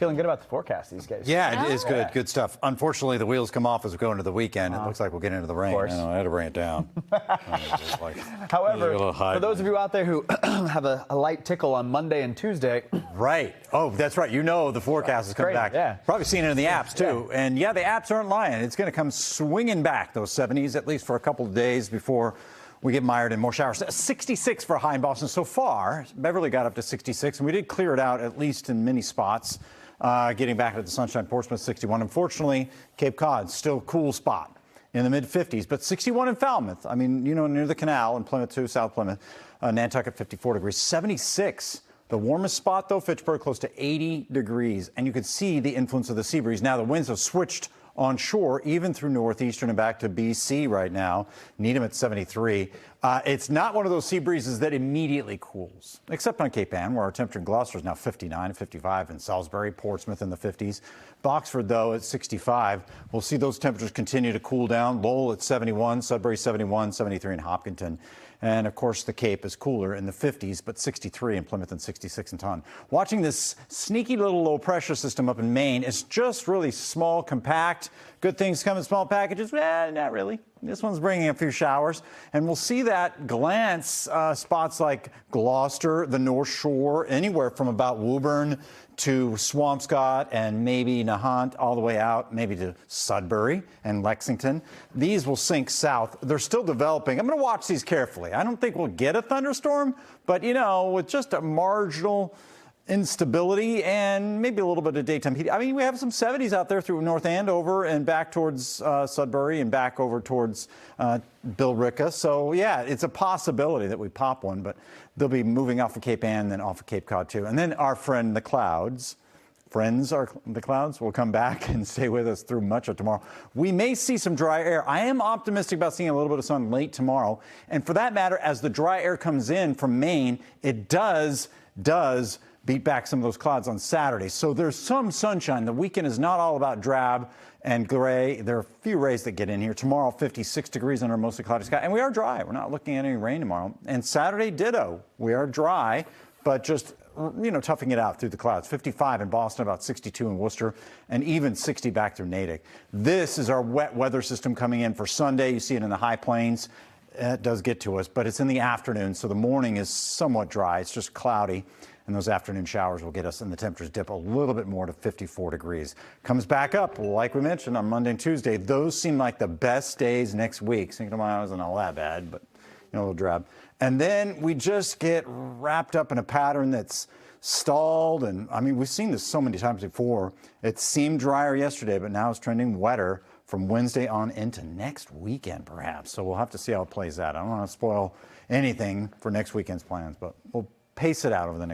Feeling good about the forecast these days. Yeah, it is good. Good stuff. Unfortunately, the wheels come off as we go into the weekend. It looks like we'll get into the rain. course. I had to bring it down. However, for those of you out there who have a light tickle on Monday and Tuesday. Right. Oh, that's right. You know the forecast is coming back. Yeah. Probably seen it in the apps, too. Yeah. And, yeah, the apps aren't lying. It's going to come swinging back, those 70s, at least for a couple of days before we get mired in more showers. 66 for a high in Boston so far. Beverly got up to 66, and we did clear it out, at least in many spots. Getting back to the sunshine, Portsmouth 61. Unfortunately, Cape Cod still a cool spot in the mid-50s, but 61 in Falmouth. I mean, you know, near the canal in Plymouth too, South Plymouth. Nantucket 54 degrees, 76. The warmest spot though, Fitchburg, close to 80 degrees, and you could see the influence of the sea breeze. Now the winds have switched on shore, even through northeastern and back to BC right now. Needham at 73. It's not one of those sea breezes that immediately cools, except on Cape Ann, where our temperature in Gloucester is now 59, 55 in Salisbury, Portsmouth in the 50s. Boxford, though, at 65. We'll see those temperatures continue to cool down. Lowell at 71, Sudbury 71, 73 in Hopkinton. And, of course, the Cape is cooler in the 50s, but 63 in Plymouth and 66 in Taunton. Watching this sneaky little low-pressure system up in Maine, it's just really small, compact. Good things come in small packages? Well, not really. This one's bringing a few showers, and we'll see that glance spots like Gloucester, the North Shore, anywhere from about Woburn to Swampscott and maybe Nahant all the way out, maybe to Sudbury and Lexington. These will sink south. They're still developing. I'm going to watch these carefully. I don't think we'll get a thunderstorm, but, you know, with just a marginal instability and maybe a little bit of daytime heat. I mean, we have some 70s out there through North Andover and back towards Sudbury and back over towards Billerica. So, yeah, it's a possibility that we pop one, but they'll be moving off of Cape Ann, then off of Cape Cod, too. And then our friend, the clouds. Friends are the clouds will come back and stay with us through much of tomorrow. We may see some dry air. I am optimistic about seeing a little bit of sun late tomorrow. And for that matter, as the dry air comes in from Maine, it does beat back some of those clouds on Saturday. So there's some sunshine. The weekend is not all about drab and gray. There are a few rays that get in here. Tomorrow, 56 degrees under a mostly cloudy sky. And we are dry. We're not looking at any rain tomorrow. And Saturday, ditto. We are dry, but just, you know, toughing it out through the clouds. 55 in Boston, about 62 in Worcester, and even 60 back through Natick. This is our wet weather system coming in for Sunday. You see it in the high plains. It does get to us, but it's in the afternoon, so the morning is somewhat dry. It's just cloudy, and those afternoon showers will get us, and the temperatures dip a little bit more to 54 degrees. Comes back up, like we mentioned, on Monday and Tuesday. Those seem like the best days next week. Cinco de Mayo isn't all that bad, but, you know, a little drab. And then we just get wrapped up in a pattern that's stalled, and, I mean, we've seen this so many times before. It seemed drier yesterday, but now it's trending wetter from Wednesday on into next weekend, perhaps. So we'll have to see how it plays out. I don't want to spoil anything for next weekend's plans, but we'll pace it out over the next